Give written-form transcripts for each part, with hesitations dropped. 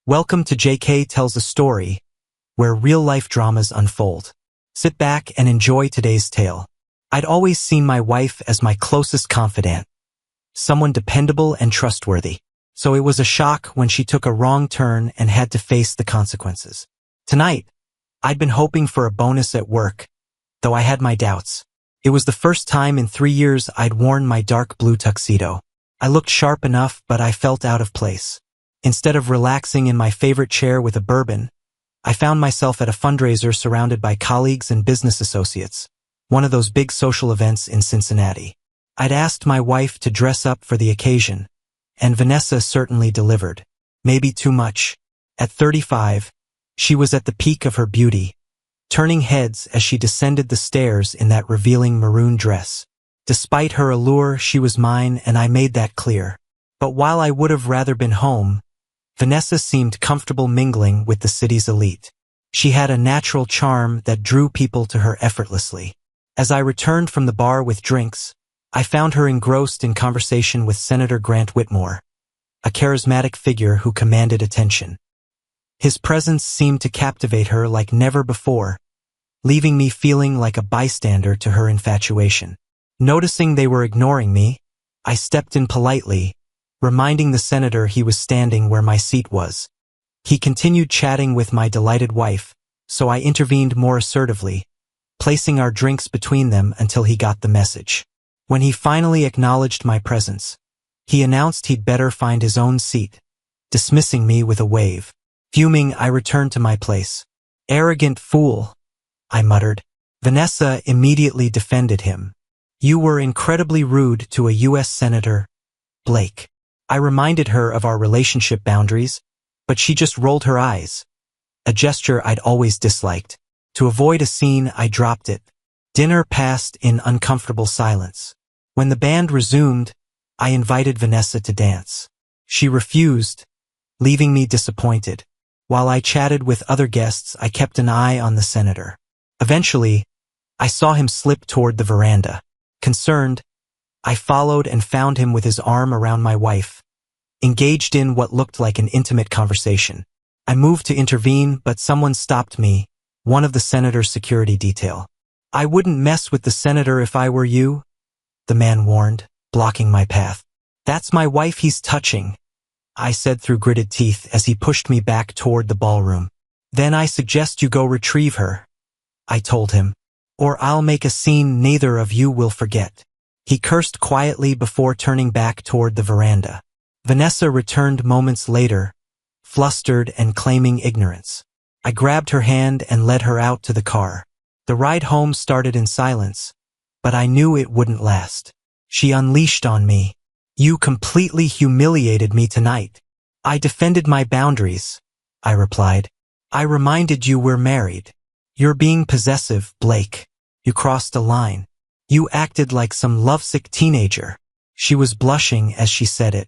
Welcome to JK Tells a Story, where real-life dramas unfold. Sit back and enjoy today's tale. I'd always seen my wife as my closest confidant, someone dependable and trustworthy. So it was a shock when she took a wrong turn and had to face the consequences. Tonight, I'd been hoping for a bonus at work, though I had my doubts. It was the first time in 3 years I'd worn my dark blue tuxedo. I looked sharp enough, but I felt out of place. Instead of relaxing in my favorite chair with a bourbon, I found myself at a fundraiser surrounded by colleagues and business associates, one of those big social events in Cincinnati. I'd asked my wife to dress up for the occasion, and Vanessa certainly delivered. Maybe too much. At 35, she was at the peak of her beauty, turning heads as she descended the stairs in that revealing maroon dress. Despite her allure, she was mine, and I made that clear. But while I would have rather been home, Vanessa seemed comfortable mingling with the city's elite. She had a natural charm that drew people to her effortlessly. As I returned from the bar with drinks, I found her engrossed in conversation with Senator Grant Whitmore, a charismatic figure who commanded attention. His presence seemed to captivate her like never before, leaving me feeling like a bystander to her infatuation. Noticing they were ignoring me, I stepped in politely, reminding the senator he was standing where my seat was. He continued chatting with my delighted wife, so I intervened more assertively, placing our drinks between them until he got the message. When he finally acknowledged my presence, he announced he'd better find his own seat, dismissing me with a wave. Fuming, I returned to my place. "Arrogant fool," I muttered. Vanessa immediately defended him. "You were incredibly rude to a U.S. Senator, Blake." I reminded her of our relationship boundaries, but she just rolled her eyes, a gesture I'd always disliked. To avoid a scene, I dropped it. Dinner passed in uncomfortable silence. When the band resumed, I invited Vanessa to dance. She refused, leaving me disappointed. While I chatted with other guests, I kept an eye on the senator. Eventually, I saw him slip toward the veranda. Concerned, I followed and found him with his arm around my wife, engaged in what looked like an intimate conversation. I moved to intervene, but someone stopped me, one of the senator's security detail. "I wouldn't mess with the senator if I were you," the man warned, blocking my path. "That's my wife he's touching," I said through gritted teeth as he pushed me back toward the ballroom. "Then I suggest you go retrieve her," I told him, "or I'll make a scene neither of you will forget." He cursed quietly before turning back toward the veranda. Vanessa returned moments later, flustered and claiming ignorance. I grabbed her hand and led her out to the car. The ride home started in silence, but I knew it wouldn't last. She unleashed on me. "You completely humiliated me tonight." "I defended my boundaries," I replied. "I reminded you we're married. You're being possessive, Blake. You crossed a line. You acted like some lovesick teenager." She was blushing as she said it.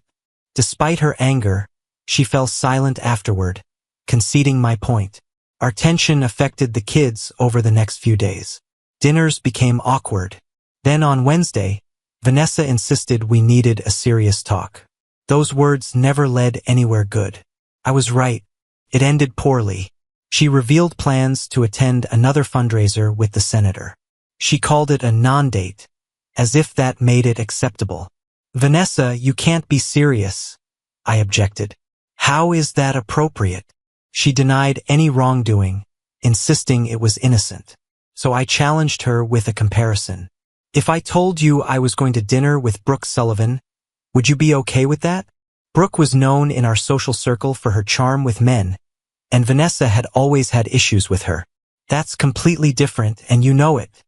Despite her anger, she fell silent afterward, conceding my point. Our tension affected the kids over the next few days. Dinners became awkward. Then on Wednesday, Vanessa insisted we needed a serious talk. Those words never led anywhere good. I was right. It ended poorly. She revealed plans to attend another fundraiser with the senator. She called it a non-date, as if that made it acceptable. "Vanessa, you can't be serious," I objected. "How is that appropriate?" She denied any wrongdoing, insisting it was innocent. So I challenged her with a comparison. "If I told you I was going to dinner with Brooke Sullivan, would you be okay with that?" Brooke was known in our social circle for her charm with men, and Vanessa had always had issues with her. "That's completely different, and you know it,"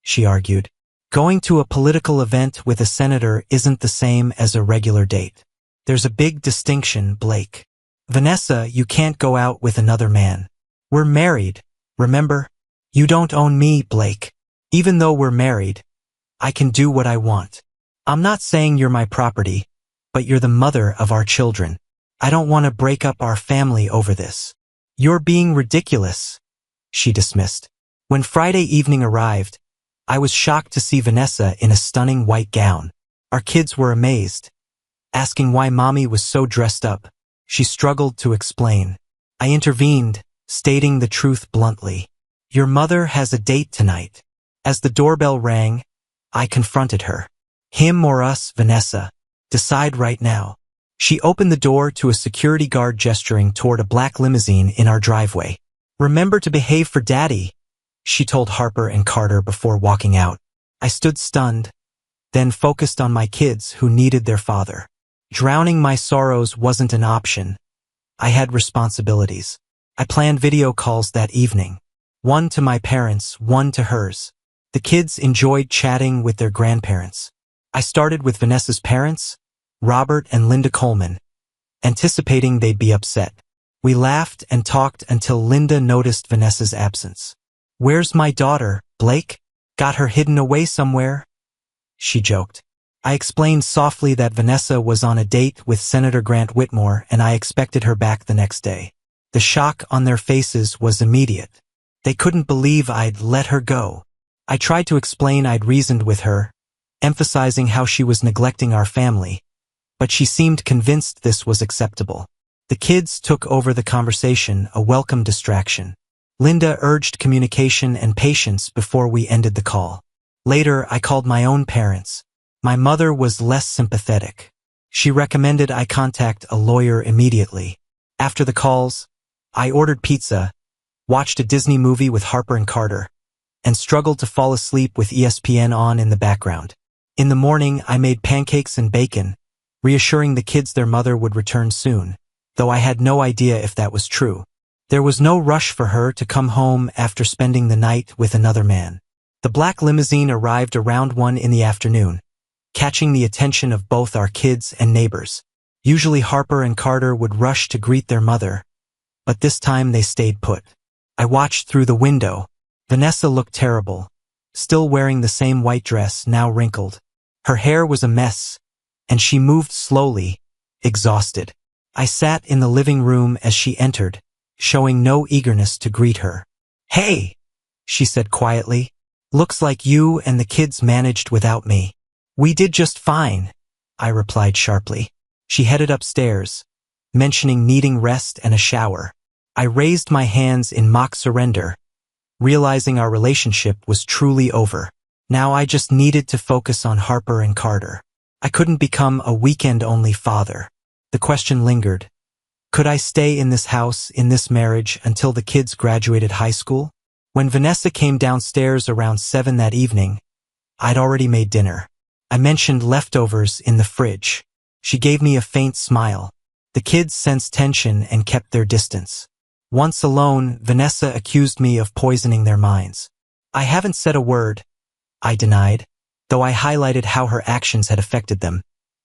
she argued. "Going to a political event with a senator isn't the same as a regular date. There's a big distinction, Blake. Vanessa, you can't go out with another man. We're married, remember? You don't own me, Blake. Even though we're married, I can do what I want. I'm not saying you're my property, but you're the mother of our children. I don't want to break up our family over this." "You're being ridiculous," she dismissed. When Friday evening arrived, I was shocked to see Vanessa in a stunning white gown. Our kids were amazed, asking why mommy was so dressed up. She struggled to explain. I intervened, stating the truth bluntly. Your mother has a date tonight. As the doorbell rang, I confronted her. Him or us, Vanessa? Decide right now. She opened the door to a security guard gesturing toward a black limousine in our driveway. Remember to behave for Daddy, she told Harper and Carter before walking out. I stood stunned, then focused on my kids who needed their father. Drowning my sorrows wasn't an option. I had responsibilities. I planned video calls that evening. One to my parents, one to hers. The kids enjoyed chatting with their grandparents. I started with Vanessa's parents, Robert and Linda Coleman, anticipating they'd be upset. We laughed and talked until Linda noticed Vanessa's absence. Where's my daughter, Blake? Got her hidden away somewhere? She joked. I explained softly that Vanessa was on a date with Senator Grant Whitmore and I expected her back the next day. The shock on their faces was immediate. They couldn't believe I'd let her go. I tried to explain I'd reasoned with her, emphasizing how she was neglecting our family, but she seemed convinced this was acceptable. The kids took over the conversation, a welcome distraction. Linda urged communication and patience before we ended the call. Later, I called my own parents. My mother was less sympathetic. She recommended I contact a lawyer immediately. After the calls, I ordered pizza, watched a Disney movie with Harper and Carter, and struggled to fall asleep with ESPN on in the background. In the morning, I made pancakes and bacon, reassuring the kids their mother would return soon, though I had no idea if that was true. There was no rush for her to come home after spending the night with another man. The black limousine arrived around 1 in the afternoon, catching the attention of both our kids and neighbors. Usually Harper and Carter would rush to greet their mother, but this time they stayed put. I watched through the window. Vanessa looked terrible, still wearing the same white dress, now wrinkled. Her hair was a mess, and she moved slowly, exhausted. I sat in the living room as she entered, showing no eagerness to greet her. Hey, she said quietly. Looks like you and the kids managed without me. We did just fine, I replied sharply. She headed upstairs, mentioning needing rest and a shower. I raised my hands in mock surrender, realizing our relationship was truly over. Now I just needed to focus on Harper and Carter. I couldn't become a weekend-only father. The question lingered. Could I stay in this house, in this marriage, until the kids graduated high school? When Vanessa came downstairs around 7 that evening, I'd already made dinner. I mentioned leftovers in the fridge. She gave me a faint smile. The kids sensed tension and kept their distance. Once alone, Vanessa accused me of poisoning their minds. I haven't said a word, I denied, though I highlighted how her actions had affected them,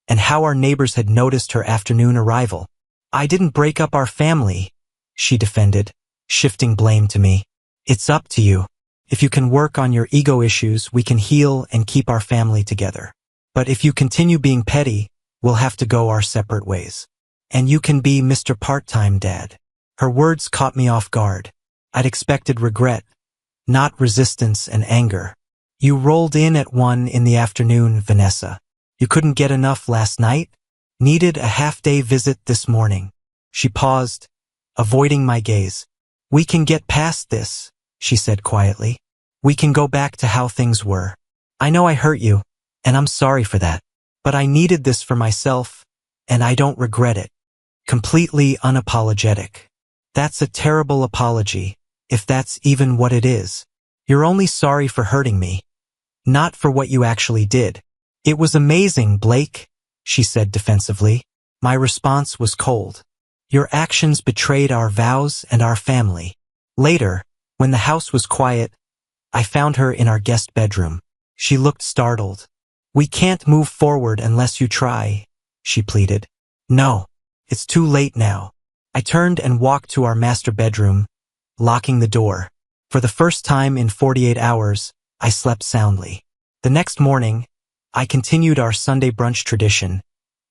and how our neighbors had noticed her afternoon arrival. I didn't break up our family, she defended, shifting blame to me. It's up to you. If you can work on your ego issues, we can heal and keep our family together. But if you continue being petty, we'll have to go our separate ways. And you can be Mr. Part-Time Dad. Her words caught me off guard. I'd expected regret, not resistance and anger. You rolled in at 1 in the afternoon, Vanessa. You couldn't get enough last night? Needed a half-day visit this morning. She paused, avoiding my gaze. We can get past this, she said quietly. We can go back to how things were. I know I hurt you, and I'm sorry for that. But I needed this for myself, and I don't regret it. Completely unapologetic. That's a terrible apology, if that's even what it is. You're only sorry for hurting me, not for what you actually did. It was amazing, Blake, she said defensively. My response was cold. Your actions betrayed our vows and our family. Later, when the house was quiet, I found her in our guest bedroom. She looked startled. We can't move forward unless you try, she pleaded. No, it's too late now. I turned and walked to our master bedroom, locking the door. For the first time in 48 hours, I slept soundly. The next morning, I continued our Sunday brunch tradition,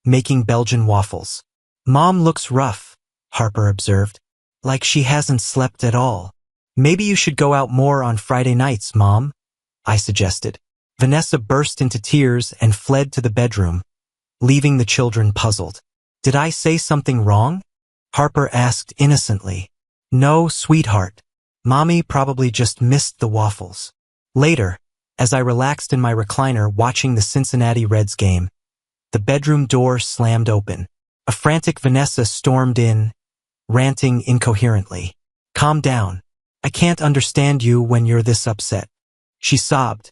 making Belgian waffles. Mom looks rough, Harper observed, like she hasn't slept at all. Maybe you should go out more on Friday nights, Mom, I suggested. Vanessa burst into tears and fled to the bedroom, leaving the children puzzled. Did I say something wrong? Harper asked innocently. No, sweetheart. Mommy probably just missed the waffles. Later, as I relaxed in my recliner watching the Cincinnati Reds game, the bedroom door slammed open. A frantic Vanessa stormed in, ranting incoherently. Calm down. I can't understand you when you're this upset. She sobbed,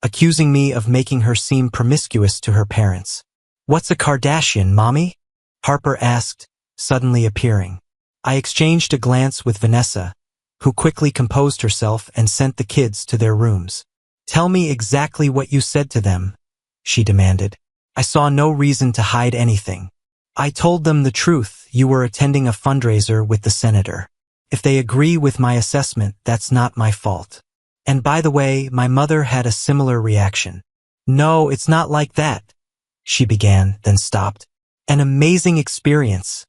accusing me of making her seem promiscuous to her parents. What's a Kardashian, Mommy? Harper asked, suddenly appearing. I exchanged a glance with Vanessa, who quickly composed herself and sent the kids to their rooms. Tell me exactly what you said to them, she demanded. I saw no reason to hide anything. I told them the truth. You were attending a fundraiser with the senator. If they agree with my assessment, that's not my fault. And by the way, my mother had a similar reaction. No, it's not like that, she began, then stopped. An amazing experience,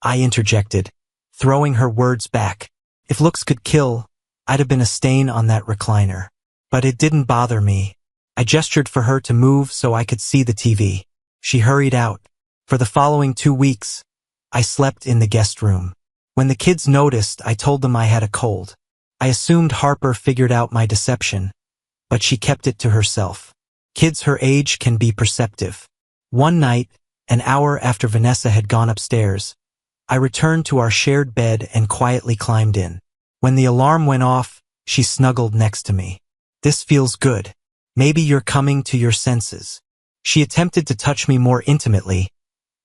I interjected, throwing her words back. If looks could kill, I'd have been a stain on that recliner. But it didn't bother me. I gestured for her to move so I could see the TV. She hurried out. For the following 2 weeks, I slept in the guest room. When the kids noticed, I told them I had a cold. I assumed Harper figured out my deception, but she kept it to herself. Kids her age can be perceptive. One night, an hour after Vanessa had gone upstairs, I returned to our shared bed and quietly climbed in. When the alarm went off, she snuggled next to me. This feels good. Maybe you're coming to your senses. She attempted to touch me more intimately,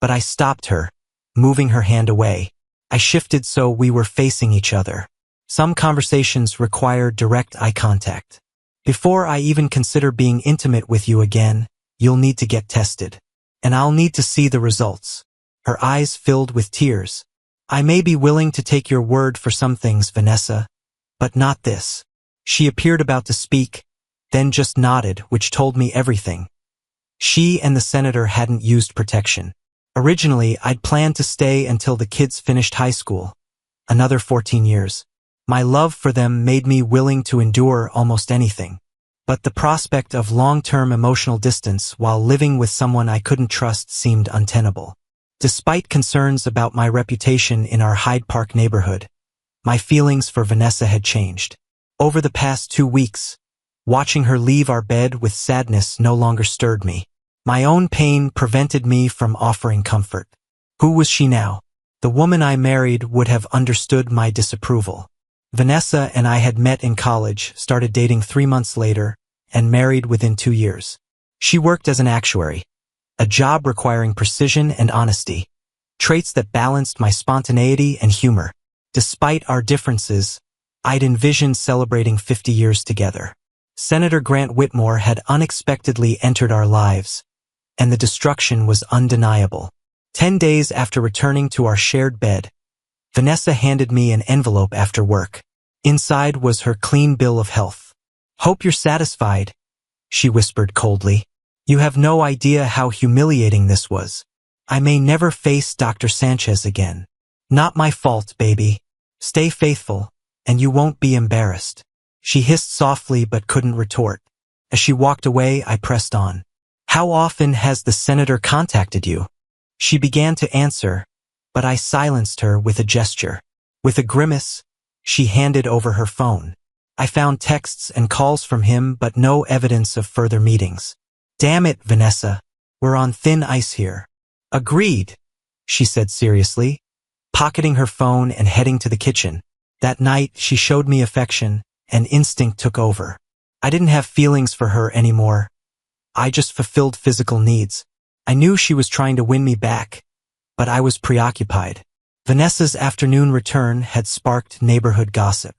but I stopped her, moving her hand away. I shifted so we were facing each other. Some conversations require direct eye contact. Before I even consider being intimate with you again, you'll need to get tested. And I'll need to see the results. Her eyes filled with tears. I may be willing to take your word for some things, Vanessa, but not this. She appeared about to speak, then just nodded, which told me everything. She and the senator hadn't used protection. Originally, I'd planned to stay until the kids finished high school, another 14 years. My love for them made me willing to endure almost anything. But the prospect of long-term emotional distance while living with someone I couldn't trust seemed untenable. Despite concerns about my reputation in our Hyde Park neighborhood, my feelings for Vanessa had changed. Over the past 2 weeks, watching her leave our bed with sadness no longer stirred me. My own pain prevented me from offering comfort. Who was she now? The woman I married would have understood my disapproval. Vanessa and I had met in college, started dating 3 months later, and married within 2 years. She worked as an actuary, a job requiring precision and honesty, traits that balanced my spontaneity and humor. Despite our differences, I'd envisioned celebrating 50 years together. Senator Grant Whitmore had unexpectedly entered our lives, and the destruction was undeniable. 10 days after returning to our shared bed, Vanessa handed me an envelope after work. Inside was her clean bill of health. Hope you're satisfied, she whispered coldly. You have no idea how humiliating this was. I may never face Dr. Sanchez again. Not my fault, baby. Stay faithful, and you won't be embarrassed. She hissed softly but couldn't retort. As she walked away, I pressed on. How often has the senator contacted you? She began to answer, but I silenced her with a gesture. With a grimace, she handed over her phone. I found texts and calls from him, but no evidence of further meetings. Damn it, Vanessa. We're on thin ice here. Agreed, she said seriously, pocketing her phone and heading to the kitchen. That night, she showed me affection, and instinct took over. I didn't have feelings for her anymore. I just fulfilled physical needs. I knew she was trying to win me back, but I was preoccupied. Vanessa's afternoon return had sparked neighborhood gossip.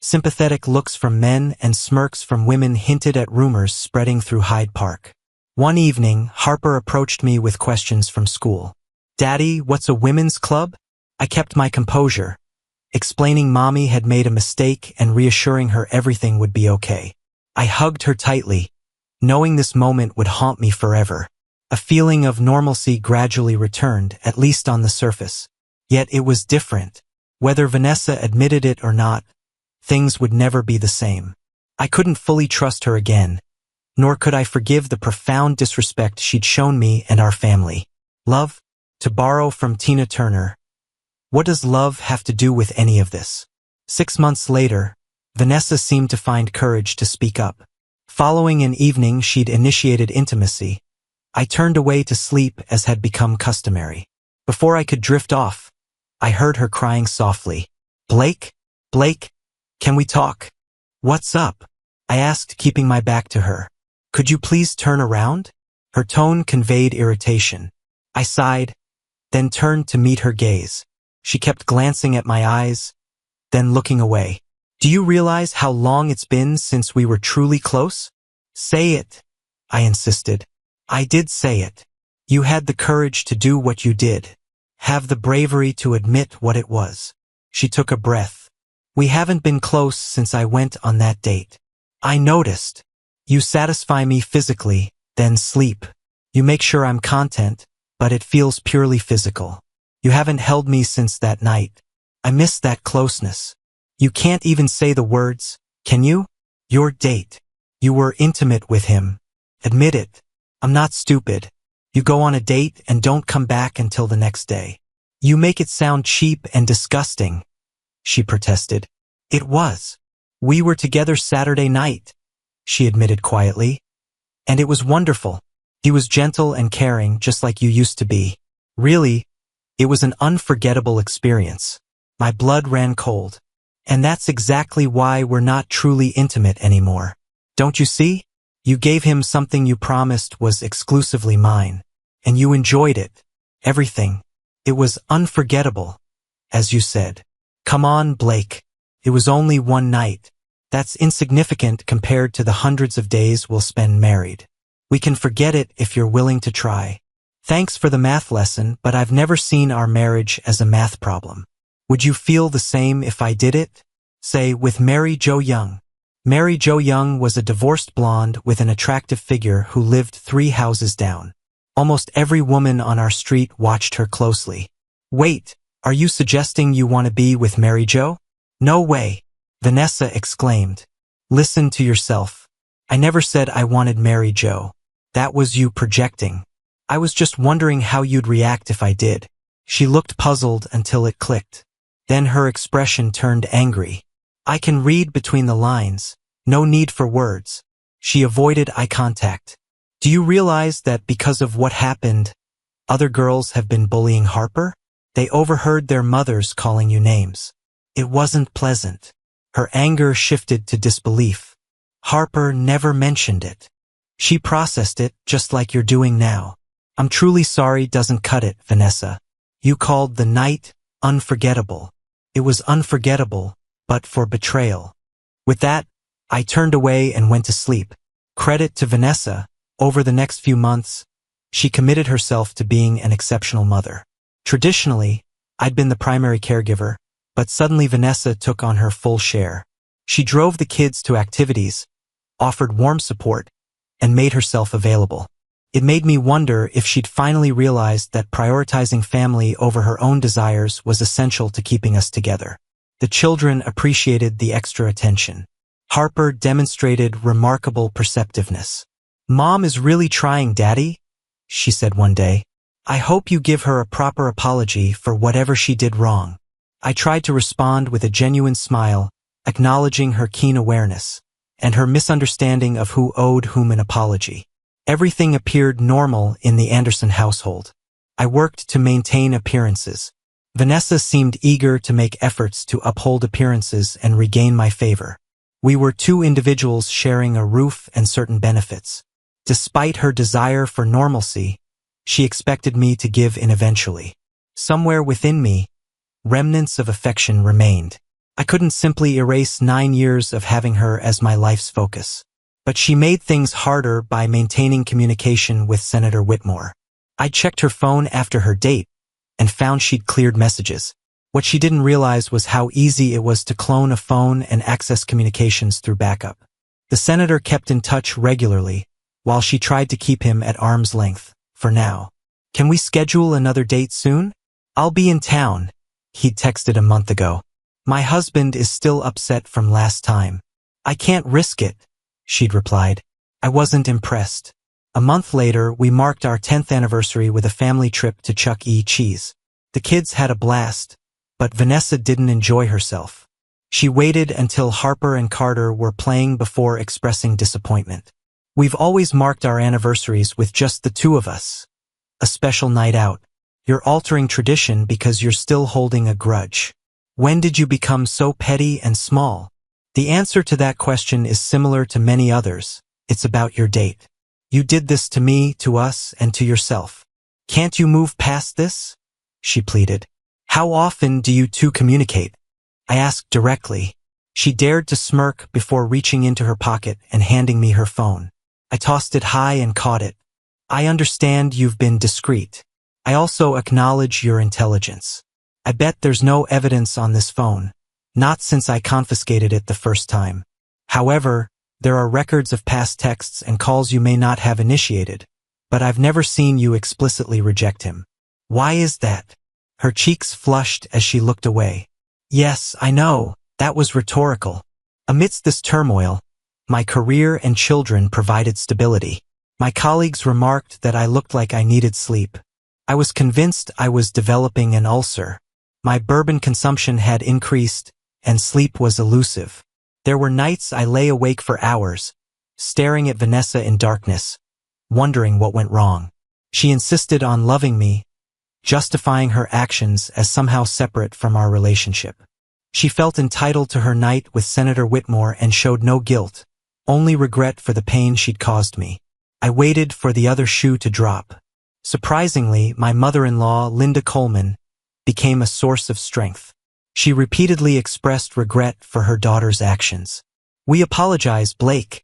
Sympathetic looks from men and smirks from women hinted at rumors spreading through Hyde Park. One evening, Harper approached me with questions from school. Daddy, what's a women's club? I kept my composure, explaining Mommy had made a mistake and reassuring her everything would be okay. I hugged her tightly, knowing this moment would haunt me forever. A feeling of normalcy gradually returned, at least on the surface. Yet it was different. Whether Vanessa admitted it or not, things would never be the same. I couldn't fully trust her again, nor could I forgive the profound disrespect she'd shown me and our family. Love, to borrow from Tina Turner, What does love have to do with any of this? 6 months later, Vanessa seemed to find courage to speak up. Following an evening she'd initiated intimacy, I turned away to sleep as had become customary. Before I could drift off, I heard her crying softly. Blake? Blake? Can we talk? What's up? I asked, keeping my back to her. Could you please turn around? Her tone conveyed irritation. I sighed, then turned to meet her gaze. She kept glancing at my eyes, then looking away. Do you realize how long it's been since we were truly close? Say it, I insisted. I did say it. You had the courage to do what you did. Have the bravery to admit what it was. She took a breath. We haven't been close since I went on that date. I noticed. You satisfy me physically, then sleep. You make sure I'm content, but it feels purely physical. You haven't held me since that night. I miss that closeness. You can't even say the words, can you? Your date. You were intimate with him. Admit it. I'm not stupid. You go on a date and don't come back until the next day. You make it sound cheap and disgusting, she protested. It was. We were together Saturday night, she admitted quietly. And it was wonderful. He was gentle and caring, just like you used to be. Really, it was an unforgettable experience. My blood ran cold. And that's exactly why we're not truly intimate anymore. Don't you see? You gave him something you promised was exclusively mine. And you enjoyed it. Everything. It was unforgettable, as you said. Come on, Blake. It was only one night. That's insignificant compared to the hundreds of days we'll spend married. We can forget it if you're willing to try. Thanks for the math lesson, but I've never seen our marriage as a math problem. Would you feel the same if I did it? Say, with Mary Jo Young. Mary Jo Young was a divorced blonde with an attractive figure who lived 3 houses down. Almost every woman on our street watched her closely. Wait, are you suggesting you want to be with Mary Jo? No way, Vanessa exclaimed. Listen to yourself. I never said I wanted Mary Jo. That was you projecting. I was just wondering how you'd react if I did. She looked puzzled until it clicked. Then her expression turned angry. I can read between the lines. No need for words. She avoided eye contact. Do you realize that because of what happened, other girls have been bullying Harper? They overheard their mothers calling you names. It wasn't pleasant. Her anger shifted to disbelief. Harper never mentioned it. She processed it just like you're doing now. I'm truly sorry doesn't cut it, Vanessa. You called the night unforgettable. It was unforgettable, but for betrayal. With that, I turned away and went to sleep. Credit to Vanessa. Over the next few months, she committed herself to being an exceptional mother. Traditionally, I'd been the primary caregiver, but suddenly Vanessa took on her full share. She drove the kids to activities, offered warm support, and made herself available. It made me wonder if she'd finally realized that prioritizing family over her own desires was essential to keeping us together. The children appreciated the extra attention. Harper demonstrated remarkable perceptiveness. Mom is really trying, Daddy, she said one day. I hope you give her a proper apology for whatever she did wrong. I tried to respond with a genuine smile, acknowledging her keen awareness and her misunderstanding of who owed whom an apology. Everything appeared normal in the Anderson household. I worked to maintain appearances. Vanessa seemed eager to make efforts to uphold appearances and regain my favor. We were 2 individuals sharing a roof and certain benefits. Despite her desire for normalcy, she expected me to give in eventually. Somewhere within me, remnants of affection remained. I couldn't simply erase 9 years of having her as my life's focus. But she made things harder by maintaining communication with Senator Whitmore. I checked her phone after her date and found she'd cleared messages. What she didn't realize was how easy it was to clone a phone and access communications through backup. The senator kept in touch regularly, while she tried to keep him at arm's length, for now. Can we schedule another date soon? I'll be in town, he'd texted a month ago. My husband is still upset from last time. I can't risk it, she'd replied. I wasn't impressed. A month later, we marked our 10th anniversary with a family trip to Chuck E. Cheese. The kids had a blast, But Vanessa didn't enjoy herself. She waited until Harper and Carter were playing before expressing disappointment. We've always marked our anniversaries with just the two of us. A special night out. You're altering tradition because you're still holding a grudge. When did you become so petty and small? The answer to that question is similar to many others. It's about your date. You did this to me, to us, and to yourself. Can't you move past this? She pleaded. How often do you two communicate? I asked directly. She dared to smirk before reaching into her pocket and handing me her phone. I tossed it high and caught it. I understand you've been discreet. I also acknowledge your intelligence. I bet there's no evidence on this phone. Not since I confiscated it the first time. However, there are records of past texts and calls you may not have initiated, but I've never seen you explicitly reject him. Why is that? Her cheeks flushed as she looked away. Yes, I know, that was rhetorical. Amidst this turmoil, my career and children provided stability. My colleagues remarked that I looked like I needed sleep. I was convinced I was developing an ulcer. My bourbon consumption had increased, and sleep was elusive. There were nights I lay awake for hours, staring at Vanessa in darkness, wondering what went wrong. She insisted on loving me, justifying her actions as somehow separate from our relationship. She felt entitled to her night with Senator Whitmore and showed no guilt, only regret for the pain she'd caused me. I waited for the other shoe to drop. Surprisingly, my mother-in-law, Linda Coleman, became a source of strength. She repeatedly expressed regret for her daughter's actions. We apologize, Blake,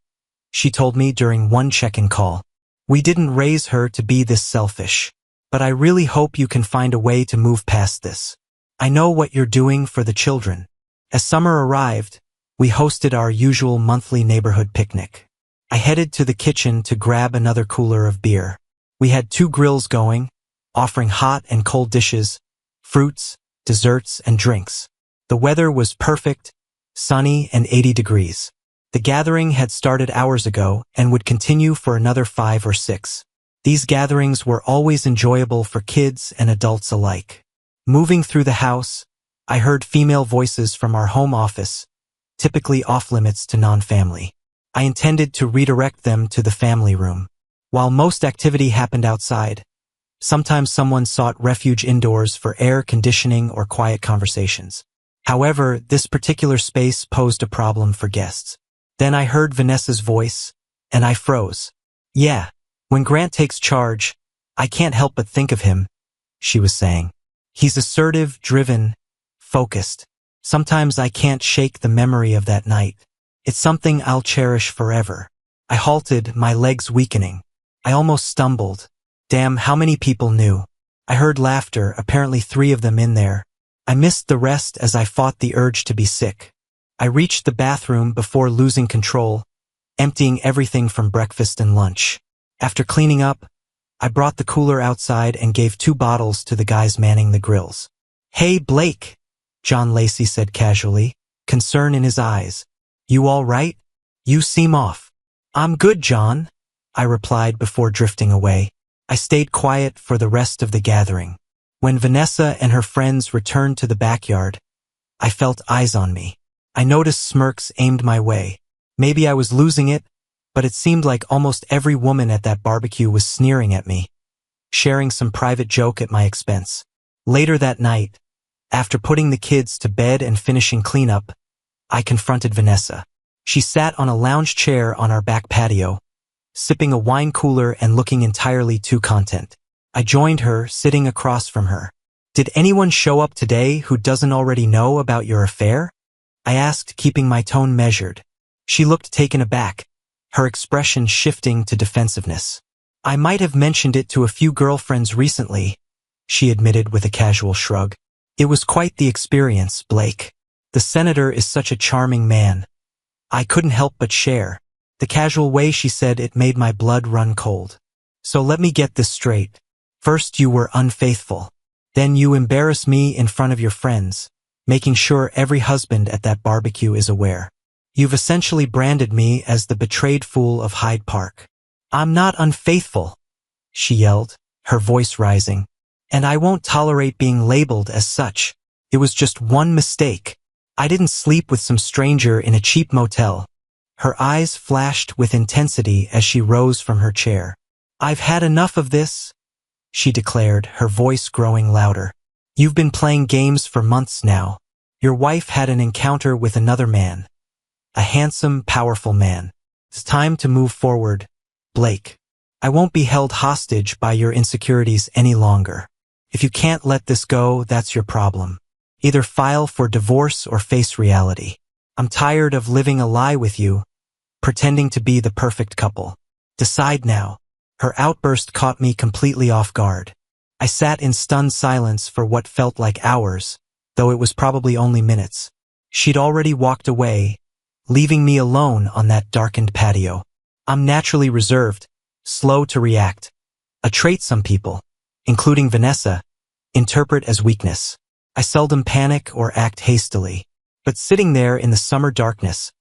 she told me during one check-in call. We didn't raise her to be this selfish. But I really hope you can find a way to move past this. I know what you're doing for the children. As summer arrived, we hosted our usual monthly neighborhood picnic. I headed to the kitchen to grab another cooler of beer. We had 2 grills going, offering hot and cold dishes, fruits, desserts, and drinks. The weather was perfect, sunny and 80 degrees. The gathering had started hours ago and would continue for another 5 or 6. These gatherings were always enjoyable for kids and adults alike. Moving through the house, I heard female voices from our home office, typically off-limits to non-family. I intended to redirect them to the family room. While most activity happened outside, sometimes someone sought refuge indoors for air conditioning or quiet conversations. However, this particular space posed a problem for guests. Then I heard Vanessa's voice, and I froze. Yeah, when Grant takes charge, I can't help but think of him, she was saying. He's assertive, driven, focused. Sometimes I can't shake the memory of that night. It's something I'll cherish forever. I halted, my legs weakening. I almost stumbled. Damn, how many people knew? I heard laughter, apparently 3 of them in there. I missed the rest as I fought the urge to be sick. I reached the bathroom before losing control, emptying everything from breakfast and lunch. After cleaning up, I brought the cooler outside and gave 2 bottles to the guys manning the grills. Hey, Blake, John Lacey said casually, concern in his eyes. You all right? You seem off. I'm good, John, I replied before drifting away. I stayed quiet for the rest of the gathering. When Vanessa and her friends returned to the backyard, I felt eyes on me. I noticed smirks aimed my way. Maybe I was losing it, but it seemed like almost every woman at that barbecue was sneering at me, sharing some private joke at my expense. Later that night, after putting the kids to bed and finishing cleanup, I confronted Vanessa. She sat on a lounge chair on our back patio, sipping a wine cooler and looking entirely too content. I joined her, sitting across from her. Did anyone show up today who doesn't already know about your affair? I asked, keeping my tone measured. She looked taken aback, her expression shifting to defensiveness. I might have mentioned it to a few girlfriends recently, she admitted with a casual shrug. It was quite the experience, Blake. The senator is such a charming man. I couldn't help but share. The casual way she said it made my blood run cold. So let me get this straight. First you were unfaithful. Then you embarrass me in front of your friends, making sure every husband at that barbecue is aware. You've essentially branded me as the betrayed fool of Hyde Park. I'm not unfaithful, she yelled, her voice rising. And I won't tolerate being labeled as such. It was just one mistake. I didn't sleep with some stranger in a cheap motel. Her eyes flashed with intensity as she rose from her chair. I've had enough of this, she declared, her voice growing louder. You've been playing games for months now. Your wife had an encounter with another man. A handsome, powerful man. It's time to move forward, Blake. I won't be held hostage by your insecurities any longer. If you can't let this go, that's your problem. Either file for divorce or face reality. I'm tired of living a lie with you, pretending to be the perfect couple. Decide now. Her outburst caught me completely off guard. I sat in stunned silence for what felt like hours, though it was probably only minutes. She'd already walked away, leaving me alone on that darkened patio. I'm naturally reserved, slow to react. A trait some people, including Vanessa, interpret as weakness. I seldom panic or act hastily. But sitting there in the summer darkness,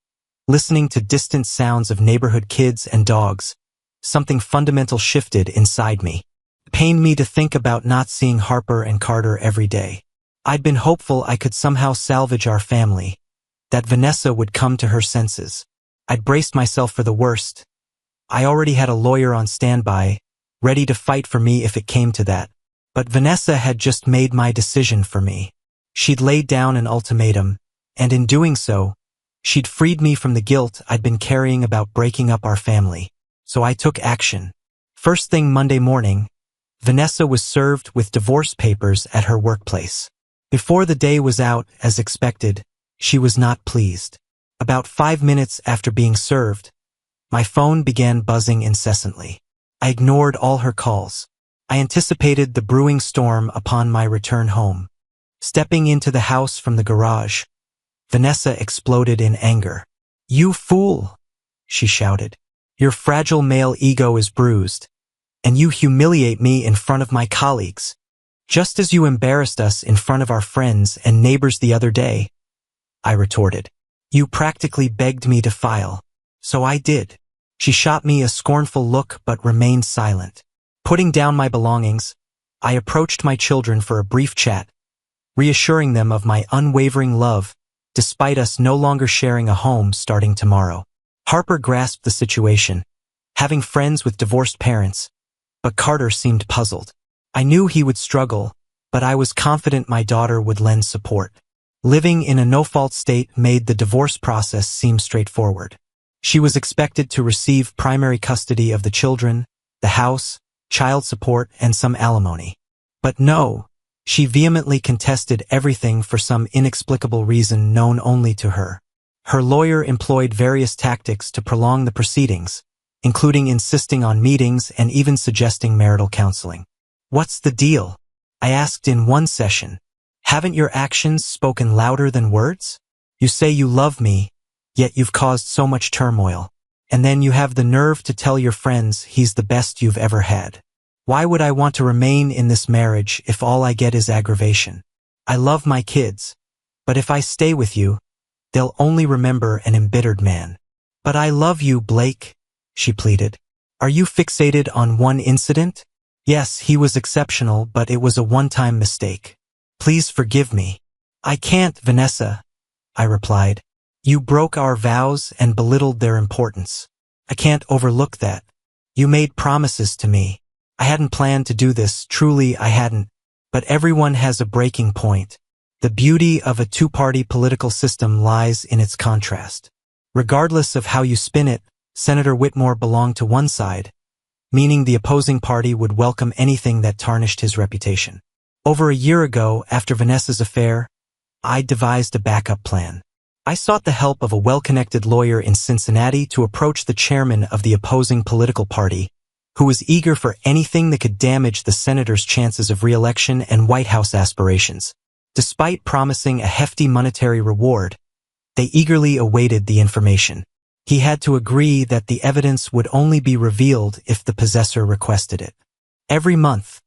listening to distant sounds of neighborhood kids and dogs, something fundamental shifted inside me. It pained me to think about not seeing Harper and Carter every day. I'd been hopeful I could somehow salvage our family, that Vanessa would come to her senses. I'd braced myself for the worst. I already had a lawyer on standby, ready to fight for me if it came to that. But Vanessa had just made my decision for me. She'd laid down an ultimatum, and in doing so, she'd freed me from the guilt I'd been carrying about breaking up our family. So I took action. First thing Monday morning, Vanessa was served with divorce papers at her workplace. Before the day was out, as expected, she was not pleased. About 5 minutes after being served, my phone began buzzing incessantly. I ignored all her calls. I anticipated the brewing storm upon my return home. Stepping into the house from the garage, Vanessa exploded in anger. "You fool!" she shouted. "Your fragile male ego is bruised, and you humiliate me in front of my colleagues, just as you embarrassed us in front of our friends and neighbors the other day," I retorted. "You practically begged me to file, so I did." She shot me a scornful look but remained silent. Putting down my belongings, I approached my children for a brief chat, reassuring them of my unwavering love, despite us no longer sharing a home starting tomorrow. Harper grasped the situation, having friends with divorced parents, but Carter seemed puzzled. I knew he would struggle, but I was confident my daughter would lend support. Living in a no-fault state made the divorce process seem straightforward. She was expected to receive primary custody of the children, the house, child support, and some alimony. But no, she vehemently contested everything for some inexplicable reason known only to her. Her lawyer employed various tactics to prolong the proceedings, including insisting on meetings and even suggesting marital counseling. "What's the deal?" I asked in one session. "Haven't your actions spoken louder than words? You say you love me, yet you've caused so much turmoil. And then you have the nerve to tell your friends he's the best you've ever had. Why would I want to remain in this marriage if all I get is aggravation? I love my kids, but if I stay with you, they'll only remember an embittered man." "But I love you, Blake," she pleaded. "Are you fixated on one incident?" "Yes, he was exceptional, but it was a one-time mistake. Please forgive me." "I can't, Vanessa," I replied. "You broke our vows and belittled their importance. I can't overlook that. You made promises to me. I hadn't planned to do this, truly I hadn't. But everyone has a breaking point. The beauty of a two-party political system lies in its contrast. Regardless of how you spin it, Senator Whitmore belonged to one side, meaning the opposing party would welcome anything that tarnished his reputation. Over a year ago, after Vanessa's affair, I devised a backup plan. I sought the help of a well-connected lawyer in Cincinnati to approach the chairman of the opposing political party, who was eager for anything that could damage the senator's chances of re-election and White House aspirations. Despite promising a hefty monetary reward, they eagerly awaited the information. He had to agree that the evidence would only be revealed if the possessor requested it. Every month,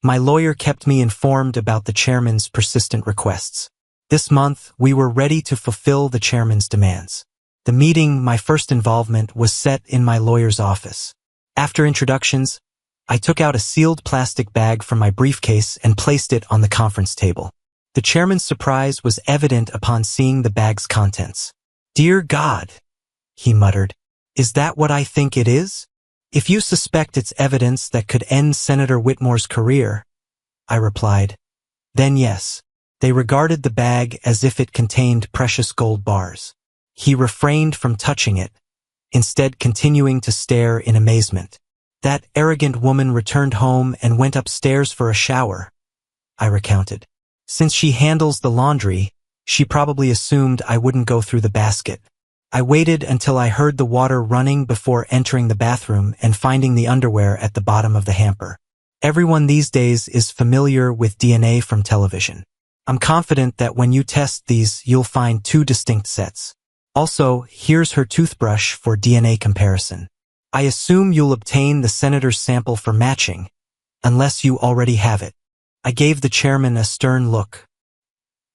my lawyer kept me informed about the chairman's persistent requests. This month, we were ready to fulfill the chairman's demands. The meeting, my first involvement, was set in my lawyer's office. After introductions, I took out a sealed plastic bag from my briefcase and placed it on the conference table. The chairman's surprise was evident upon seeing the bag's contents. "Dear God," he muttered. "Is that what I think it is? If you suspect it's evidence that could end Senator Whitmore's career," I replied, "then yes." They regarded the bag as if it contained precious gold bars. He refrained from touching it, instead continuing to stare in amazement. "That arrogant woman returned home and went upstairs for a shower," I recounted. "Since she handles the laundry, she probably assumed I wouldn't go through the basket. I waited until I heard the water running before entering the bathroom and finding the underwear at the bottom of the hamper. Everyone these days is familiar with DNA from television. I'm confident that when you test these, you'll find two distinct sets. Also, here's her toothbrush for DNA comparison. I assume you'll obtain the senator's sample for matching, unless you already have it." I gave the chairman a stern look.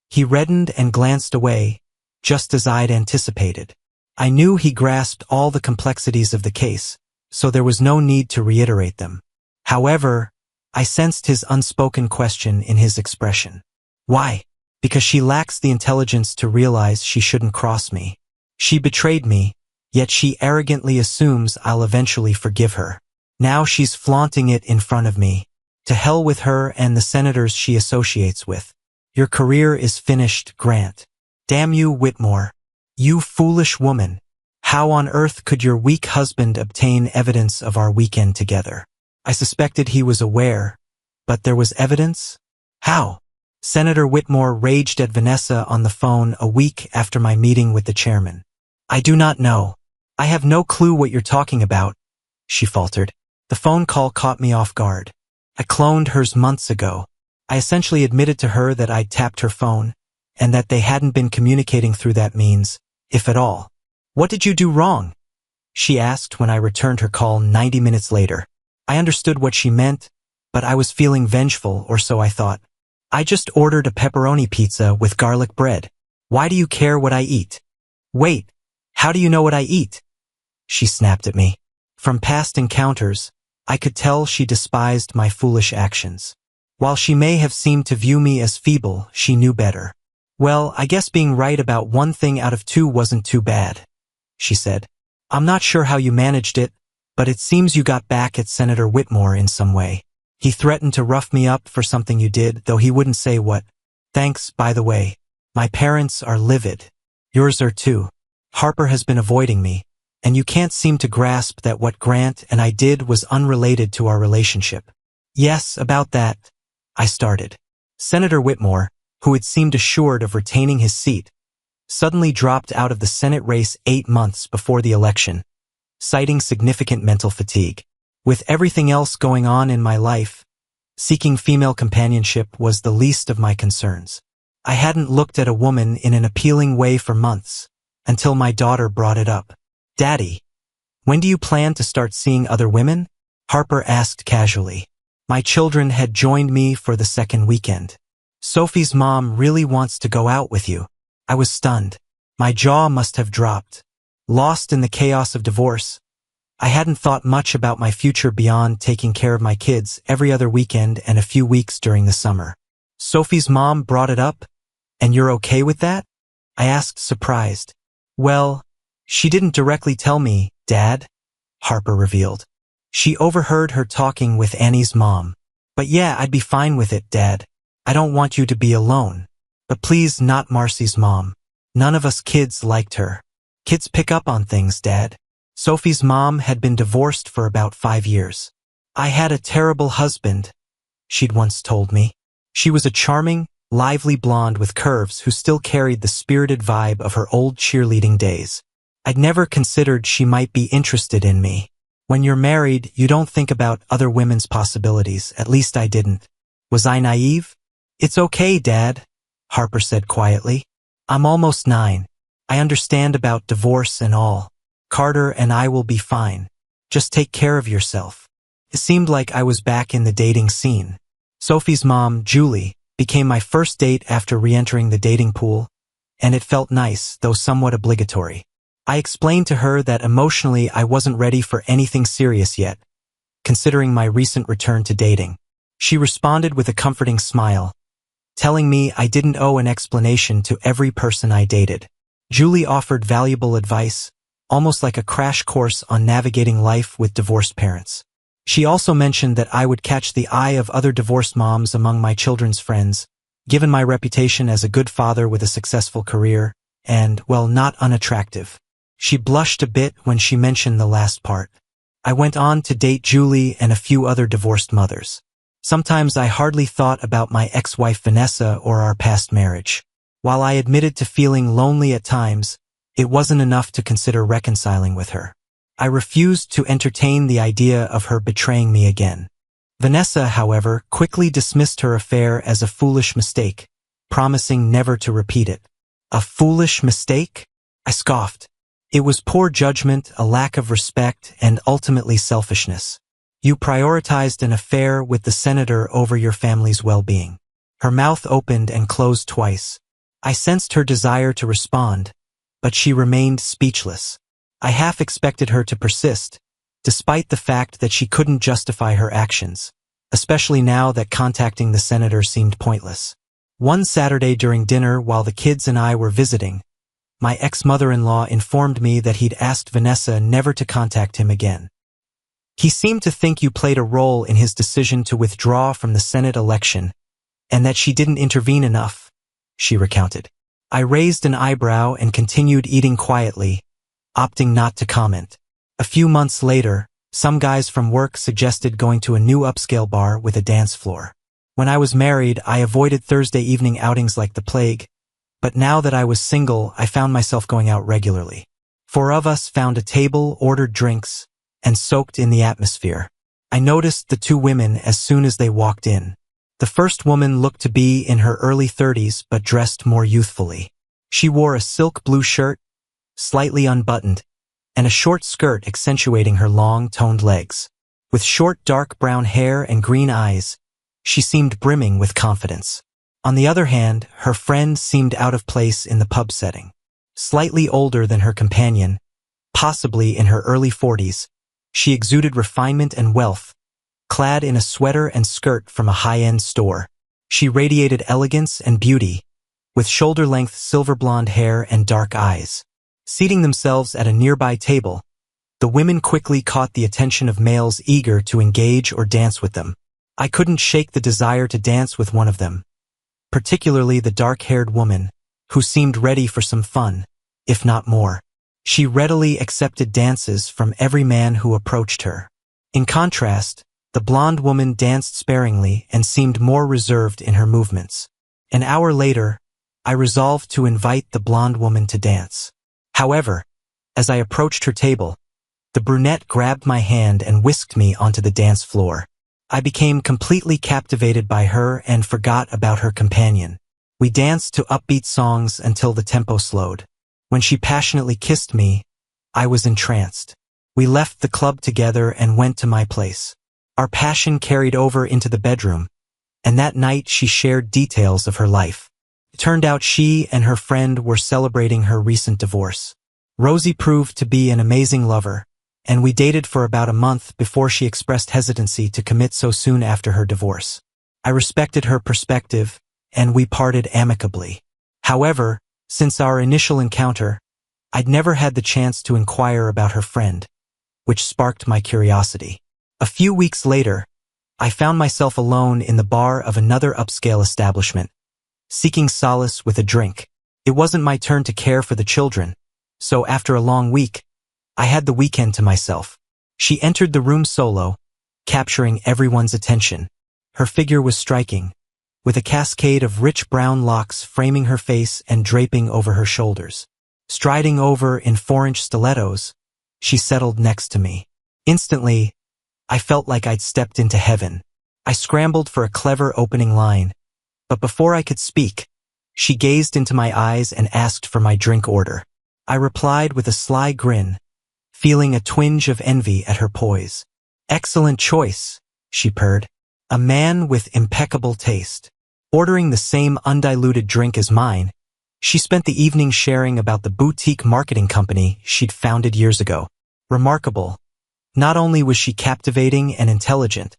He reddened and glanced away, just as I'd anticipated. I knew he grasped all the complexities of the case, so there was no need to reiterate them. However, I sensed his unspoken question in his expression. "Why?" "Because she lacks the intelligence to realize she shouldn't cross me. She betrayed me, yet she arrogantly assumes I'll eventually forgive her. Now she's flaunting it in front of me. To hell with her and the senators she associates with. Your career is finished, Grant. Damn you, Whitmore. You foolish woman. How on earth could your weak husband obtain evidence of our weekend together?" I suspected he was aware, but there was evidence? How? Senator Whitmore raged at Vanessa on the phone a week after my meeting with the chairman. "I do not know. I have no clue what you're talking about," she faltered. "The phone call caught me off guard. I cloned hers months ago." I essentially admitted to her that I'd tapped her phone, and that they hadn't been communicating through that means, if at all. "What did you do wrong?" she asked when I returned her call 90 minutes later. I understood what she meant, but I was feeling vengeful, or so I thought. "I just ordered a pepperoni pizza with garlic bread. Why do you care what I eat?" "Wait, how do you know what I eat?" she snapped at me. From past encounters, I could tell she despised my foolish actions. While she may have seemed to view me as feeble, she knew better. "Well, I guess being right about one thing out of two wasn't too bad," she said. "I'm not sure how you managed it, but it seems you got back at Senator Whitmore in some way. He threatened to rough me up for something you did, though he wouldn't say what. Thanks, by the way. My parents are livid. Yours are too. Harper has been avoiding me, and you can't seem to grasp that what Grant and I did was unrelated to our relationship." "Yes, about that," I started. Senator Whitmore, who had seemed assured of retaining his seat, suddenly dropped out of the Senate race 8 months before the election, citing significant mental fatigue. With everything else going on in my life, seeking female companionship was the least of my concerns. I hadn't looked at a woman in an appealing way for months, until my daughter brought it up. "Daddy, when do you plan to start seeing other women?" Harper asked casually. My children had joined me for the second weekend. "Sophie's mom really wants to go out with you." I was stunned. My jaw must have dropped. Lost in the chaos of divorce, I hadn't thought much about my future beyond taking care of my kids every other weekend and a few weeks during the summer. "Sophie's mom brought it up, and you're okay with that?" I asked, surprised. "Well, she didn't directly tell me, Dad," Harper revealed. "She overheard her talking with Annie's mom. But yeah, I'd be fine with it, Dad. I don't want you to be alone. But please not Marcy's mom. None of us kids liked her. Kids pick up on things, Dad. Sophie's mom had been divorced for about 5 years. I had a terrible husband," she'd once told me. She was a charming, lively blonde with curves who still carried the spirited vibe of her old cheerleading days. I'd never considered she might be interested in me. When you're married, you don't think about other women's possibilities, at least I didn't. Was I naive? "It's okay, Dad," Harper said quietly. "I'm almost 9. I understand about divorce and all. Carter and I will be fine. Just take care of yourself." It seemed like I was back in the dating scene. Sophie's mom, Julie, became my first date after re-entering the dating pool, and it felt nice, though somewhat obligatory. I explained to her that emotionally I wasn't ready for anything serious yet, considering my recent return to dating. She responded with a comforting smile, telling me I didn't owe an explanation to every person I dated. Julie offered valuable advice, almost like a crash course on navigating life with divorced parents. She also mentioned that I would catch the eye of other divorced moms among my children's friends, given my reputation as a good father with a successful career, and, well, not unattractive. She blushed a bit when she mentioned the last part. I went on to date Julie and a few other divorced mothers. Sometimes I hardly thought about my ex-wife Vanessa or our past marriage. While I admitted to feeling lonely at times, it wasn't enough to consider reconciling with her. I refused to entertain the idea of her betraying me again. Vanessa, however, quickly dismissed her affair as a foolish mistake, promising never to repeat it. A foolish mistake? I scoffed. It was poor judgment, a lack of respect, and ultimately selfishness. You prioritized an affair with the senator over your family's well-being. Her mouth opened and closed twice. I sensed her desire to respond, but she remained speechless. I half expected her to persist, despite the fact that she couldn't justify her actions, especially now that contacting the senator seemed pointless. One Saturday during dinner while the kids and I were visiting, my ex-mother-in-law informed me that he'd asked Vanessa never to contact him again. He seemed to think you played a role in his decision to withdraw from the Senate election, and that she didn't intervene enough, she recounted. I raised an eyebrow and continued eating quietly, opting not to comment. A few months later, some guys from work suggested going to a new upscale bar with a dance floor. When I was married, I avoided Thursday evening outings like the plague, but now that I was single, I found myself going out regularly. 4 of us found a table, ordered drinks, and soaked in the atmosphere. I noticed the 2 women as soon as they walked in. The first woman looked to be in her early 30s but dressed more youthfully. She wore a silk blue shirt, slightly unbuttoned, and a short skirt accentuating her long, toned legs. With short, dark brown hair and green eyes, she seemed brimming with confidence. On the other hand, her friend seemed out of place in the pub setting. Slightly older than her companion, possibly in her early 40s, she exuded refinement and wealth, clad in a sweater and skirt from a high-end store. She radiated elegance and beauty, with shoulder-length silver blonde hair and dark eyes. Seating themselves at a nearby table, the women quickly caught the attention of males eager to engage or dance with them. I couldn't shake the desire to dance with one of them, particularly the dark-haired woman, who seemed ready for some fun, if not more. She readily accepted dances from every man who approached her. In contrast, the blonde woman danced sparingly and seemed more reserved in her movements. An hour later, I resolved to invite the blonde woman to dance. However, as I approached her table, the brunette grabbed my hand and whisked me onto the dance floor. I became completely captivated by her and forgot about her companion. We danced to upbeat songs until the tempo slowed. When she passionately kissed me, I was entranced. We left the club together and went to my place. Our passion carried over into the bedroom, and that night she shared details of her life. It turned out she and her friend were celebrating her recent divorce. Rosie proved to be an amazing lover, and we dated for about a month before she expressed hesitancy to commit so soon after her divorce. I respected her perspective, and we parted amicably. However, since our initial encounter, I'd never had the chance to inquire about her friend, which sparked my curiosity. A few weeks later, I found myself alone in the bar of another upscale establishment, seeking solace with a drink. It wasn't my turn to care for the children, so after a long week, I had the weekend to myself. She entered the room solo, capturing everyone's attention. Her figure was striking, with a cascade of rich brown locks framing her face and draping over her shoulders. Striding over in 4-inch stilettos, she settled next to me. Instantly, I felt like I'd stepped into heaven. I scrambled for a clever opening line, but before I could speak, she gazed into my eyes and asked for my drink order. I replied with a sly grin, feeling a twinge of envy at her poise. "Excellent choice," she purred. "A man with impeccable taste." Ordering the same undiluted drink as mine, she spent the evening sharing about the boutique marketing company she'd founded years ago. Remarkable. Not only was she captivating and intelligent,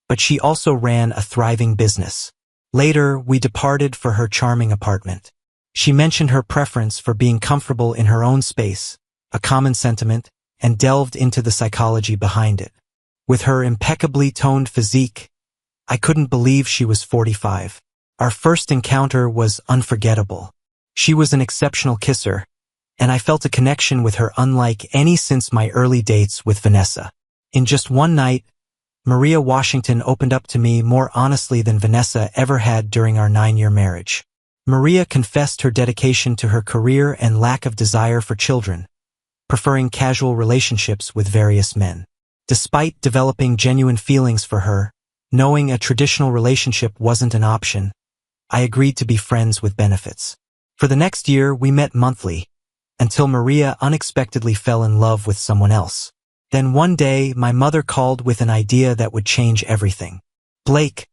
but she also ran a thriving business. Later, we departed for her charming apartment. She mentioned her preference for being comfortable in her own space, a common sentiment, and delved into the psychology behind it. With her impeccably toned physique, I couldn't believe she was 45. Our first encounter was unforgettable. She was an exceptional kisser, and I felt a connection with her unlike any since my early dates with Vanessa. In just one night, Maria Washington opened up to me more honestly than Vanessa ever had during our 9-year marriage. Maria confessed her dedication to her career and lack of desire for children, preferring casual relationships with various men. Despite developing genuine feelings for her, knowing a traditional relationship wasn't an option, I agreed to be friends with benefits. For the next year, we met monthly, until Maria unexpectedly fell in love with someone else. Then one day, my mother called with an idea that would change everything. "Blake,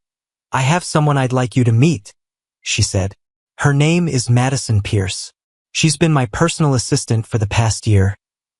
I have someone I'd like you to meet," she said. "Her name is Madison Pierce. She's been my personal assistant for the past year,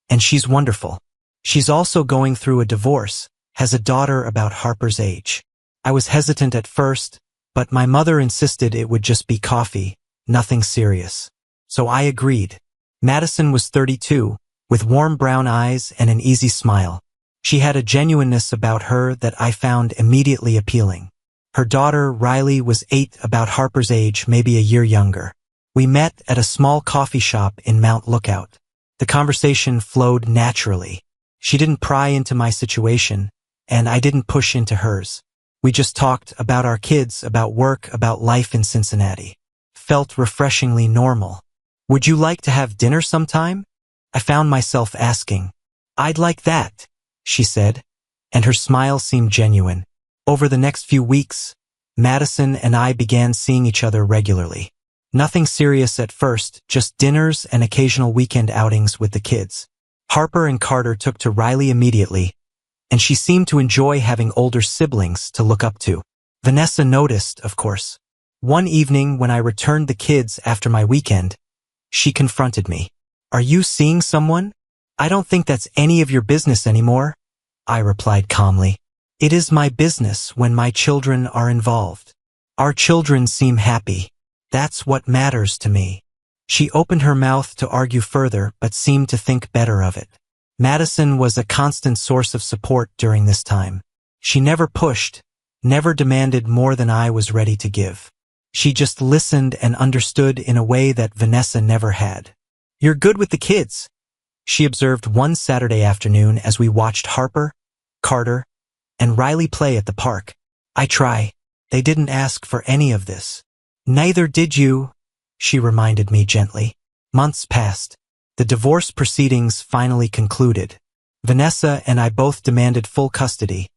and she's wonderful. She's also going through a divorce, has a daughter about Harper's age." I was hesitant at first, but my mother insisted it would just be coffee, nothing serious. So I agreed. Madison was 32, with warm brown eyes and an easy smile. She had a genuineness about her that I found immediately appealing. Her daughter, Riley, was 8, about Harper's age, maybe a year younger. We met at a small coffee shop in Mount Lookout. The conversation flowed naturally. She didn't pry into my situation, and I didn't push into hers. We just talked about our kids, about work, about life in Cincinnati. Felt refreshingly normal. "Would you like to have dinner sometime?" I found myself asking. "I'd like that," she said, and her smile seemed genuine. Over the next few weeks, Madison and I began seeing each other regularly. Nothing serious at first, just dinners and occasional weekend outings with the kids. Harper and Carter took to Riley immediately, and she seemed to enjoy having older siblings to look up to. Vanessa noticed, of course. One evening when I returned the kids after my weekend, she confronted me. "Are you seeing someone?" "I don't think that's any of your business anymore," I replied calmly. "It is my business when my children are involved. Our children seem happy. That's what matters to me." She opened her mouth to argue further, but seemed to think better of it. Madison was a constant source of support during this time. She never pushed, never demanded more than I was ready to give. She just listened and understood in a way that Vanessa never had. "You're good with the kids," she observed one Saturday afternoon as we watched Harper, Carter, and Riley play at the park. "I try. They didn't ask for any of this." "Neither did you," she reminded me gently. Months passed. The divorce proceedings finally concluded. Vanessa and I both demanded full custody,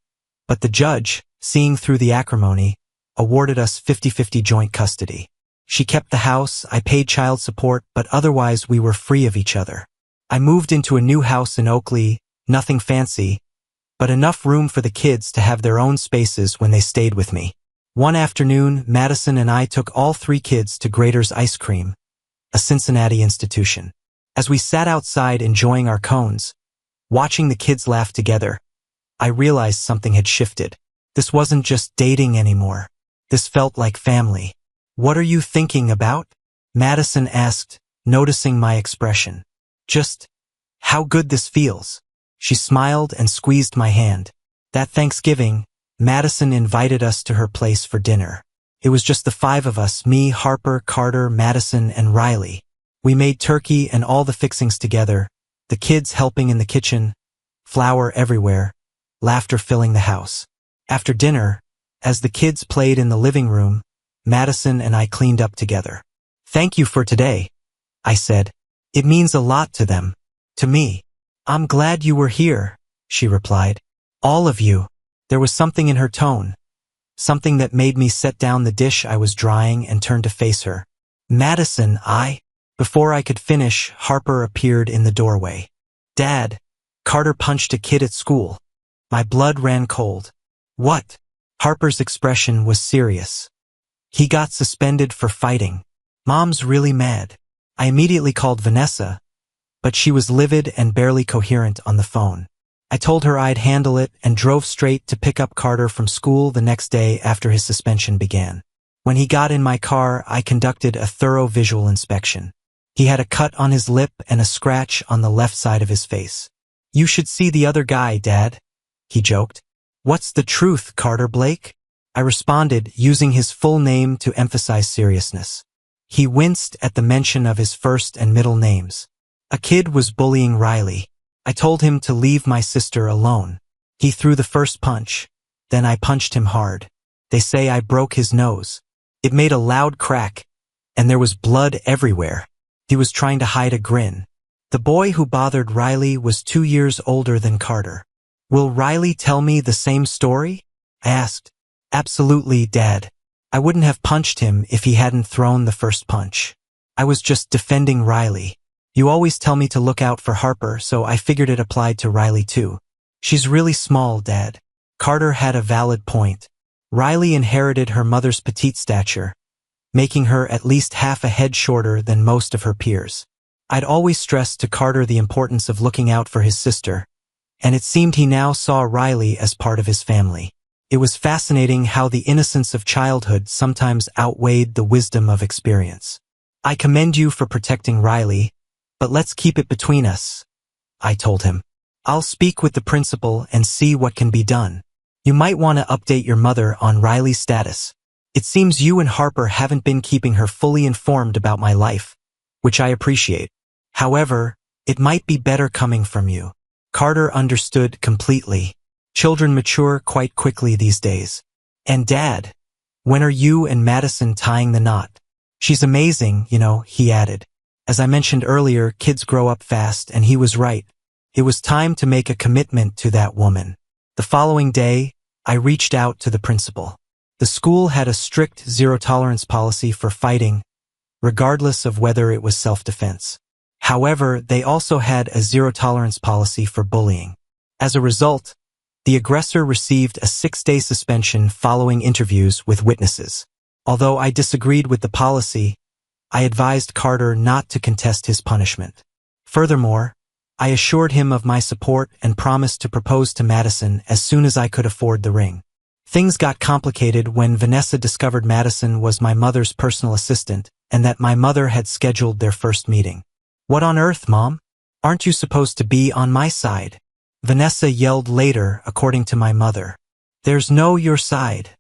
but the judge, seeing through the acrimony, awarded us 50-50 joint custody. She kept the house, I paid child support, but otherwise we were free of each other. I moved into a new house in Oakley, nothing fancy, but enough room for the kids to have their own spaces when they stayed with me. One afternoon, Madison and I took all 3 kids to Grater's Ice Cream, a Cincinnati institution. As we sat outside enjoying our cones, watching the kids laugh together, I realized something had shifted. This wasn't just dating anymore. This felt like family. "What are you thinking about?" Madison asked, noticing my expression. "Just how good this feels." She smiled and squeezed my hand. That Thanksgiving, Madison invited us to her place for dinner. It was just the 5 of us, me, Harper, Carter, Madison, and Riley. We made turkey and all the fixings together, the kids helping in the kitchen, flour everywhere, laughter filling the house. After dinner, as the kids played in the living room, Madison and I cleaned up together. "Thank you for today," I said. "It means a lot to them. To me." "I'm glad you were here," she replied. "All of you." There was something in her tone, something that made me set down the dish I was drying and turn to face her. "Madison, Before I could finish, Harper appeared in the doorway. "Dad, Carter punched a kid at school." My blood ran cold. "What?" Harper's expression was serious. "He got suspended for fighting. Mom's really mad." I immediately called Vanessa, but she was livid and barely coherent on the phone. I told her I'd handle it and drove straight to pick up Carter from school the next day after his suspension began. When he got in my car, I conducted a thorough visual inspection. He had a cut on his lip and a scratch on the left side of his face. "You should see the other guy, Dad," he joked. "What's the truth, Carter Blake?" I responded, using his full name to emphasize seriousness. He winced at the mention of his first and middle names. "A kid was bullying Riley. I told him to leave my sister alone. He threw the first punch. Then I punched him hard. They say I broke his nose. It made a loud crack, and there was blood everywhere." He was trying to hide a grin. The boy who bothered Riley was 2 years older than Carter. "Will Riley tell me the same story?" I asked. "Absolutely, Dad. I wouldn't have punched him if he hadn't thrown the first punch. I was just defending Riley. You always tell me to look out for Harper, so I figured it applied to Riley too. She's really small, Dad." Carter had a valid point. Riley inherited her mother's petite stature, making her at least half a head shorter than most of her peers. I'd always stressed to Carter the importance of looking out for his sister, and it seemed he now saw Riley as part of his family. It was fascinating how the innocence of childhood sometimes outweighed the wisdom of experience. "I commend you for protecting Riley, but let's keep it between us," I told him. "I'll speak with the principal and see what can be done. You might want to update your mother on Riley's status. It seems you and Harper haven't been keeping her fully informed about my life, which I appreciate. However, it might be better coming from you." Carter understood completely. Children mature quite quickly these days. "And Dad, when are you and Madison tying the knot? She's amazing, you know," he added. As I mentioned earlier, kids grow up fast, and he was right. It was time to make a commitment to that woman. The following day, I reached out to the principal. The school had a strict zero-tolerance policy for fighting, regardless of whether it was self-defense. However, they also had a zero-tolerance policy for bullying. As a result, the aggressor received a 6-day suspension following interviews with witnesses. Although I disagreed with the policy, I advised Carter not to contest his punishment. Furthermore, I assured him of my support and promised to propose to Madison as soon as I could afford the ring. Things got complicated when Vanessa discovered Madison was my mother's personal assistant and that my mother had scheduled their first meeting. "What on earth, Mom? Aren't you supposed to be on my side?" Vanessa yelled later, according to my mother. "There's no your side,"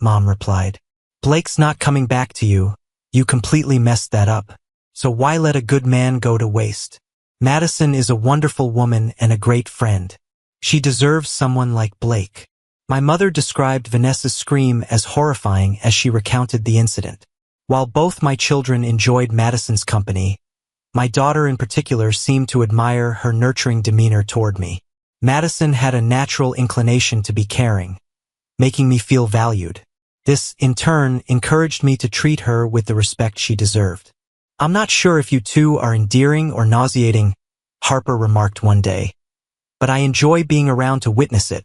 Mom replied. "Blake's not coming back to you. You completely messed that up. So why let a good man go to waste? Madison is a wonderful woman and a great friend. She deserves someone like Blake." My mother described Vanessa's scream as horrifying as she recounted the incident. While both my children enjoyed Madison's company, my daughter in particular seemed to admire her nurturing demeanor toward me. Madison had a natural inclination to be caring, making me feel valued. This, in turn, encouraged me to treat her with the respect she deserved. "I'm not sure if you two are endearing or nauseating," Harper remarked one day, "but I enjoy being around to witness it."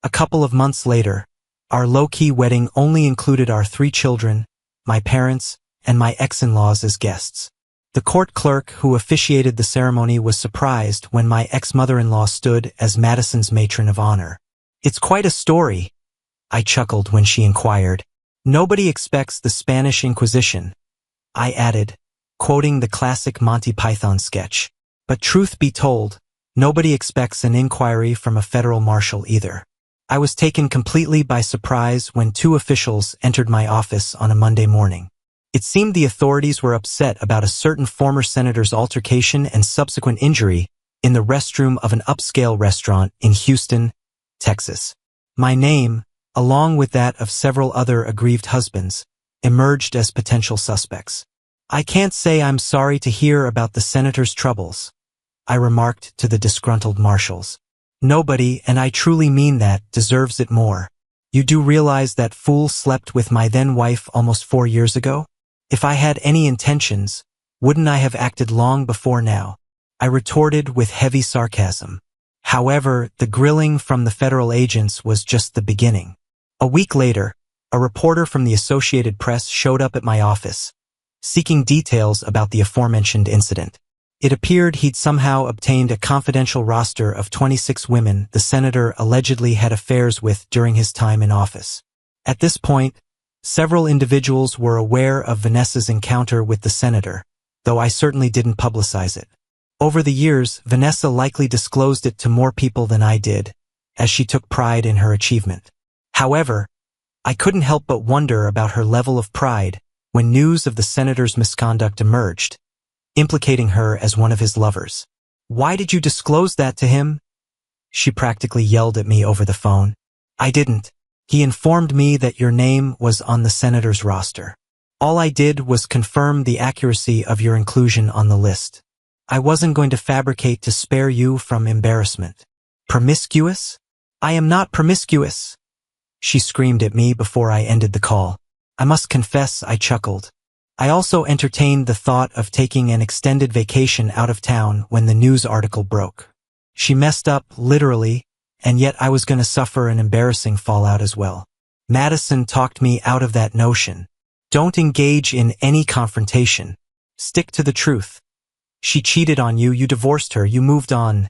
A couple of months later, our low-key wedding only included our 3 children, my parents, and my ex-in-laws as guests. The court clerk who officiated the ceremony was surprised when my ex-mother-in-law stood as Madison's matron of honor. "It's quite a story," I chuckled when she inquired. "Nobody expects the Spanish Inquisition," I added, quoting the classic Monty Python sketch. But truth be told, nobody expects an inquiry from a federal marshal either. I was taken completely by surprise when 2 officials entered my office on a Monday morning. It seemed the authorities were upset about a certain former senator's altercation and subsequent injury in the restroom of an upscale restaurant in Houston, Texas. My name, along with that of several other aggrieved husbands, emerged as potential suspects. "I can't say I'm sorry to hear about the senator's troubles," I remarked to the disgruntled marshals. "Nobody, and I truly mean that, deserves it more. You do realize that fool slept with my then-wife almost 4 years ago? If I had any intentions, wouldn't I have acted long before now?" I retorted with heavy sarcasm. However, the grilling from the federal agents was just the beginning. A week later, a reporter from the Associated Press showed up at my office, seeking details about the aforementioned incident. It appeared he'd somehow obtained a confidential roster of 26 women the senator allegedly had affairs with during his time in office. At this point, Several individuals were aware of Vanessa's encounter with the senator, though I certainly didn't publicize it. Over the years, Vanessa likely disclosed it to more people than I did, as she took pride in her achievement. However, I couldn't help but wonder about her level of pride when news of the senator's misconduct emerged, implicating her as one of his lovers. "Why did you disclose that to him?" She practically yelled at me over the phone. "I didn't. He informed me that your name was on the senator's roster. All I did was confirm the accuracy of your inclusion on the list. I wasn't going to fabricate to spare you from embarrassment." "Promiscuous? I am not promiscuous," she screamed at me before I ended the call. I must confess I chuckled. I also entertained the thought of taking an extended vacation out of town when the news article broke. She messed up, literally, and yet I was going to suffer an embarrassing fallout as well. Madison talked me out of that notion. "Don't engage in any confrontation. Stick to the truth. She cheated on you, you divorced her, you moved on,"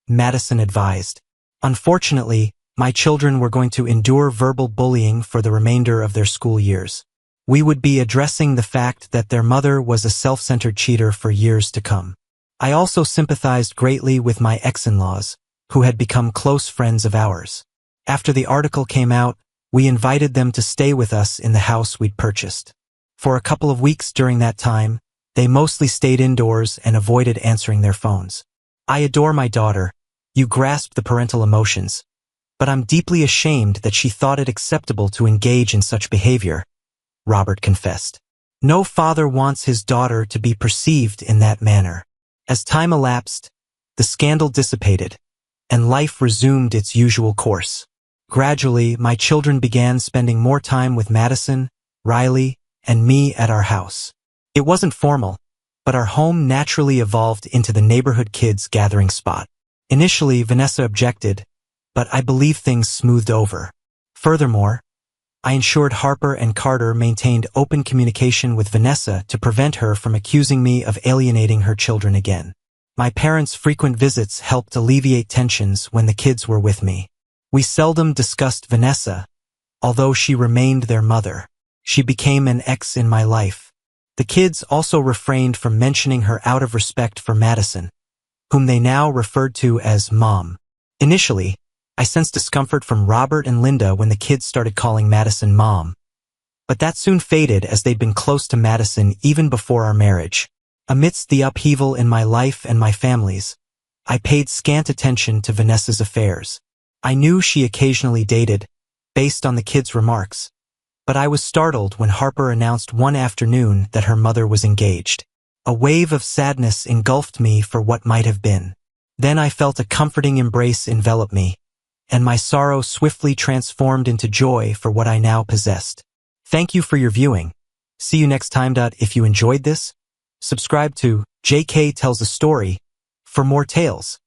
Madison advised. Unfortunately, my children were going to endure verbal bullying for the remainder of their school years. We would be addressing the fact that their mother was a self-centered cheater for years to come. I also sympathized greatly with my ex-in-laws, who had become close friends of ours. After the article came out, we invited them to stay with us in the house we'd purchased. For a couple of weeks during that time, they mostly stayed indoors and avoided answering their phones. "I adore my daughter. You grasp the parental emotions. But I'm deeply ashamed that she thought it acceptable to engage in such behavior," Robert confessed. "No father wants his daughter to be perceived in that manner." As time elapsed, the scandal dissipated, and life resumed its usual course. Gradually, my children began spending more time with Madison, Riley, and me at our house. It wasn't formal, but our home naturally evolved into the neighborhood kids' gathering spot. Initially, Vanessa objected, but I believe things smoothed over. Furthermore, I ensured Harper and Carter maintained open communication with Vanessa to prevent her from accusing me of alienating her children again. My parents' frequent visits helped alleviate tensions when the kids were with me. We seldom discussed Vanessa, although she remained their mother. She became an ex in my life. The kids also refrained from mentioning her out of respect for Madison, whom they now referred to as Mom. Initially, I sensed discomfort from Robert and Linda when the kids started calling Madison Mom. But that soon faded as they'd been close to Madison even before our marriage. Amidst the upheaval in my life and my family's, I paid scant attention to Vanessa's affairs. I knew she occasionally dated, based on the kids' remarks, but I was startled when Harper announced one afternoon that her mother was engaged. A wave of sadness engulfed me for what might have been. Then I felt a comforting embrace envelop me, and my sorrow swiftly transformed into joy for what I now possessed. Thank you for your viewing. See you next time. If you enjoyed this, subscribe to JK Tells a Story for more tales.